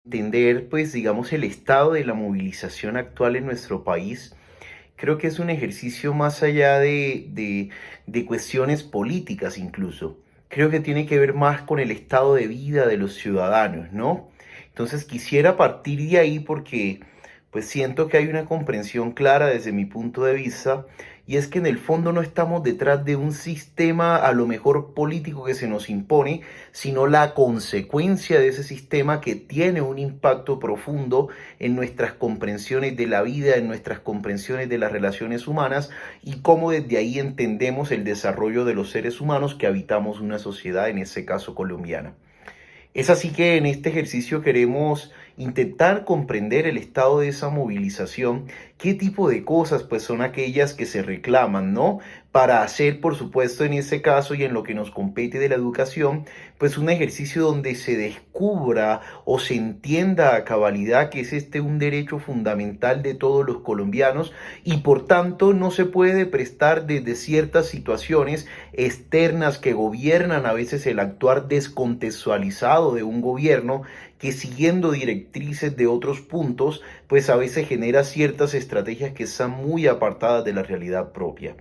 Entender, pues, digamos, el estado de la movilización actual en nuestro país, creo que es un ejercicio más allá de cuestiones políticas incluso. Creo que tiene que ver más con el estado de vida de los ciudadanos, ¿no? Entonces quisiera partir de ahí porque pues siento que hay una comprensión clara desde mi punto de vista, y es que en el fondo no estamos detrás de un sistema a lo mejor político que se nos impone, sino la consecuencia de ese sistema que tiene un impacto profundo en nuestras comprensiones de la vida, en nuestras comprensiones de las relaciones humanas y cómo desde ahí entendemos el desarrollo de los seres humanos que habitamos una sociedad, en este caso colombiana. Es así que en este ejercicio queremos intentar comprender el estado de esa movilización, qué tipo de cosas pues son aquellas que se reclaman, ¿no? Para hacer, por supuesto, en ese caso y en lo que nos compete de la educación, pues un ejercicio donde se descubra o se entienda a cabalidad que es este un derecho fundamental de todos los colombianos y por tanto no se puede prestar desde ciertas situaciones externas que gobiernan a veces el actuar descontextualizado de un gobierno que siguiendo directrices de otros puntos, pues a veces genera ciertas estrategias que están muy apartadas de la realidad propia.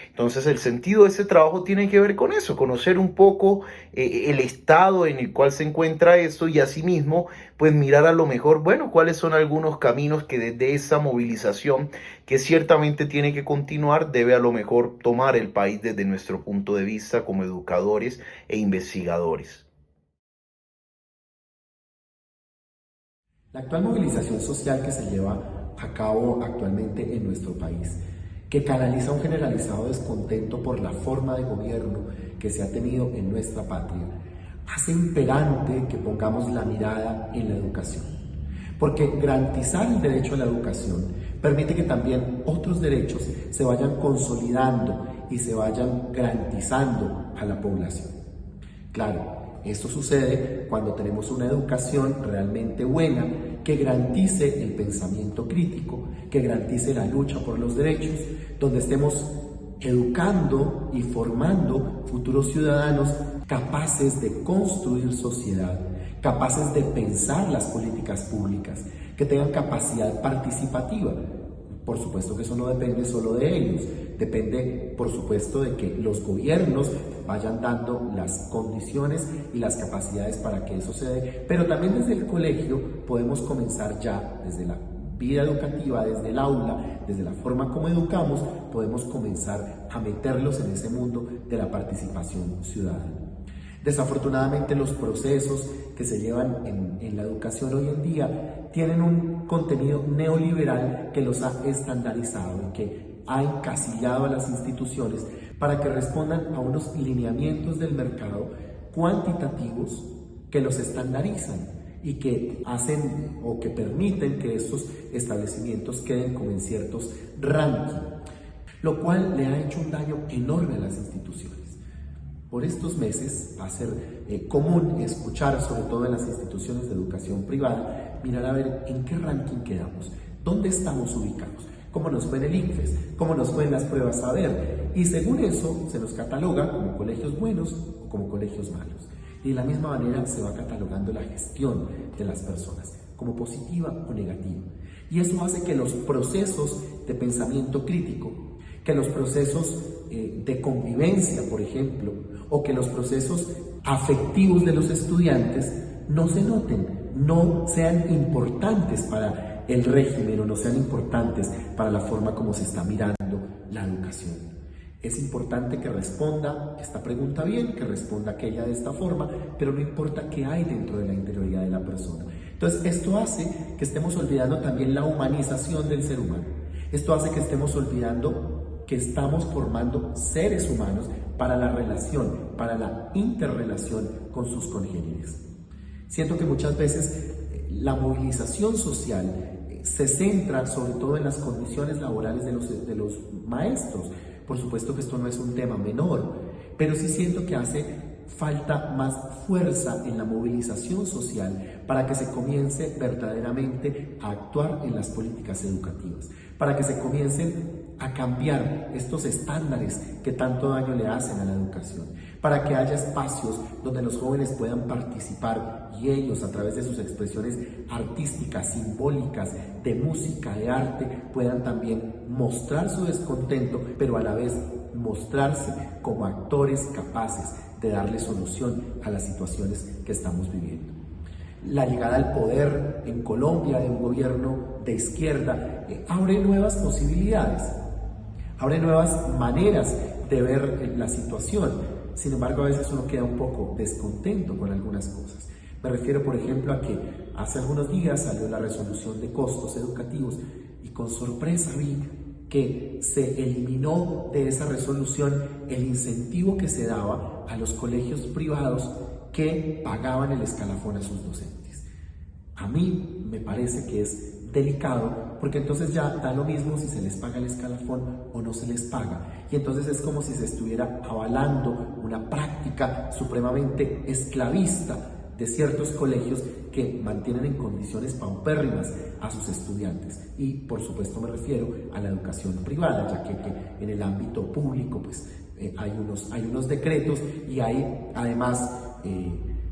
Entonces el sentido de ese trabajo tiene que ver con eso, conocer un poco el estado en el cual se encuentra esto y asimismo pues mirar a lo mejor, bueno, cuáles son algunos caminos que desde esa movilización que ciertamente tiene que continuar debe a lo mejor tomar el país desde nuestro punto de vista como educadores e investigadores. La actual movilización social que se lleva a cabo actualmente en nuestro país, que canaliza un generalizado descontento por la forma de gobierno que se ha tenido en nuestra patria, hace imperante que pongamos la mirada en la educación. Porque garantizar el derecho a la educación permite que también otros derechos se vayan consolidando y se vayan garantizando a la población. Claro, esto sucede cuando tenemos una educación realmente buena que garantice el pensamiento crítico, que garantice la lucha por los derechos, donde estemos educando y formando futuros ciudadanos capaces de construir sociedad, capaces de pensar las políticas públicas, que tengan capacidad participativa. Por supuesto que eso no depende solo de ellos, depende por supuesto de que los gobiernos vayan dando las condiciones y las capacidades para que eso se dé, pero también desde el colegio podemos comenzar ya, desde la vida educativa, desde el aula, desde la forma como educamos, podemos comenzar a meterlos en ese mundo de la participación ciudadana. Desafortunadamente los procesos que se llevan en la educación hoy en día tienen un contenido neoliberal que los ha estandarizado y que ha encasillado a las instituciones para que respondan a unos lineamientos del mercado cuantitativos que los estandarizan y que hacen o que permiten que estos establecimientos queden como en ciertos rankings, lo cual le ha hecho un daño enorme a las instituciones. Por estos meses va a ser común escuchar, sobre todo en las instituciones de educación privada, mirar a ver en qué ranking quedamos, dónde estamos ubicados, cómo nos fue en el ICFES, cómo nos fue en las pruebas saber, y según eso se nos cataloga como colegios buenos o como colegios malos. Y de la misma manera se va catalogando la gestión de las personas, como positiva o negativa. Y eso hace que los procesos de pensamiento crítico, que los procesos de convivencia, por ejemplo, o que los procesos afectivos de los estudiantes no se noten, no sean importantes para el régimen o no sean importantes para la forma como se está mirando la educación. Es importante que responda esta pregunta bien, que responda aquella de esta forma, pero no importa qué hay dentro de la interioridad de la persona. Entonces, esto hace que estemos olvidando también la humanización del ser humano. Esto hace que estemos olvidando que estamos formando seres humanos para la relación, para la interrelación con sus congéneres. Siento que muchas veces la movilización social se centra sobre todo en las condiciones laborales de los maestros. Por supuesto que esto no es un tema menor, pero sí siento que hace falta más fuerza en la movilización social para que se comience verdaderamente a actuar en las políticas educativas, para que se comiencen a cambiar estos estándares que tanto daño le hacen a la educación, para que haya espacios donde los jóvenes puedan participar y ellos, a través de sus expresiones artísticas, simbólicas, de música, de arte, puedan también mostrar su descontento, pero a la vez mostrarse como actores capaces de darle solución a las situaciones que estamos viviendo. La llegada al poder en Colombia de un gobierno de izquierda abre nuevas posibilidades, abre nuevas maneras de ver la situación. Sin embargo, a veces uno queda un poco descontento con algunas cosas. Me refiero, por ejemplo, a que hace algunos días salió la resolución de costos educativos y con sorpresa vi que se eliminó de esa resolución el incentivo que se daba a los colegios privados que pagaban el escalafón a sus docentes. A mí me parece que es delicado, porque entonces ya da lo mismo si se les paga el escalafón o no se les paga. Y entonces es como si se estuviera avalando una práctica supremamente esclavista de ciertos colegios que mantienen en condiciones paupérrimas a sus estudiantes. Y por supuesto me refiero a la educación privada, ya que en el ámbito público pues, hay unos decretos y hay además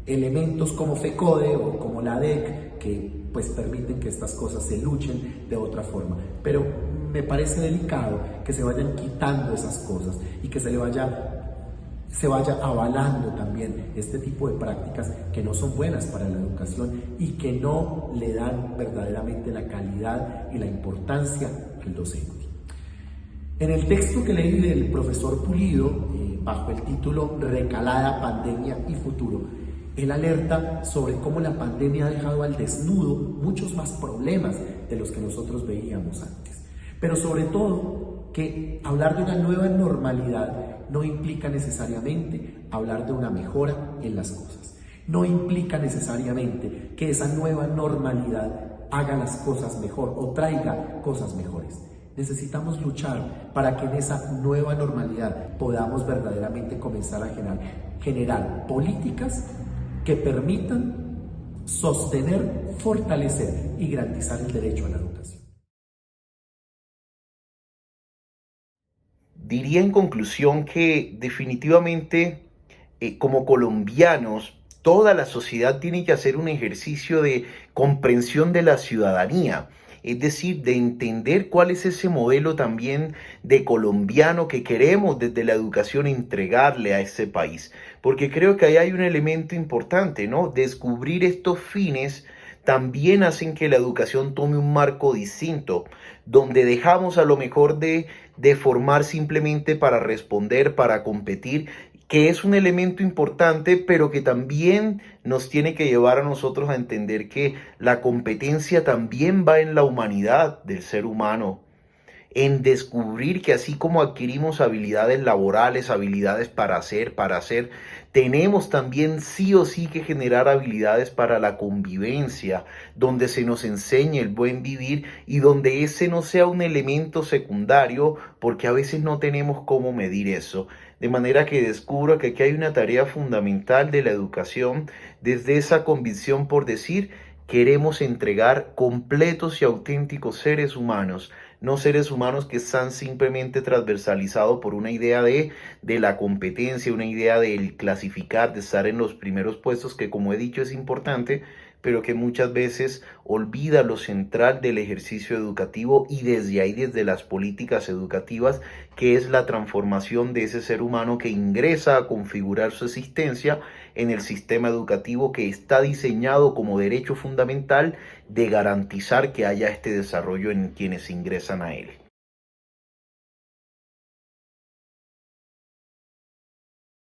elementos como FECODE o como la DEC que pues permiten que estas cosas se luchen de otra forma. Pero me parece delicado que se vayan quitando esas cosas y que se vaya avalando también este tipo de prácticas que no son buenas para la educación y que no le dan verdaderamente la calidad y la importancia al docente. En el texto que leí del profesor Pulido, bajo el título Recalada, Pandemia y Futuro, él alerta sobre cómo la pandemia ha dejado al desnudo muchos más problemas de los que nosotros veíamos antes. Pero sobre todo, que hablar de una nueva normalidad no implica necesariamente hablar de una mejora en las cosas. No implica necesariamente que esa nueva normalidad haga las cosas mejor o traiga cosas mejores. Necesitamos luchar para que en esa nueva normalidad podamos verdaderamente comenzar a generar políticas que permitan sostener, fortalecer y garantizar el derecho a la educación. Diría en conclusión que definitivamente como colombianos, toda la sociedad tiene que hacer un ejercicio de comprensión de la ciudadanía, es decir, de entender cuál es ese modelo también de colombiano que queremos desde la educación entregarle a ese país. Porque creo que ahí hay un elemento importante, ¿no? Descubrir estos fines también hacen que la educación tome un marco distinto, donde dejamos a lo mejor de formar simplemente para responder, para competir, que es un elemento importante, pero que también nos tiene que llevar a nosotros a entender que la competencia también va en la humanidad del ser humano, en descubrir que así como adquirimos habilidades laborales, habilidades para hacer, tenemos también sí o sí que generar habilidades para la convivencia, donde se nos enseñe el buen vivir y donde ese no sea un elemento secundario, porque a veces no tenemos cómo medir eso. De manera que descubro que aquí hay una tarea fundamental de la educación desde esa convicción por decir, queremos entregar completos y auténticos seres humanos, no seres humanos que están simplemente transversalizados por una idea de la competencia, una idea del clasificar, de estar en los primeros puestos, que como he dicho es importante, pero que muchas veces olvida lo central del ejercicio educativo y desde ahí, desde las políticas educativas, que es la transformación de ese ser humano que ingresa a configurar su existencia en el sistema educativo que está diseñado como derecho fundamental de garantizar que haya este desarrollo en quienes ingresan a él.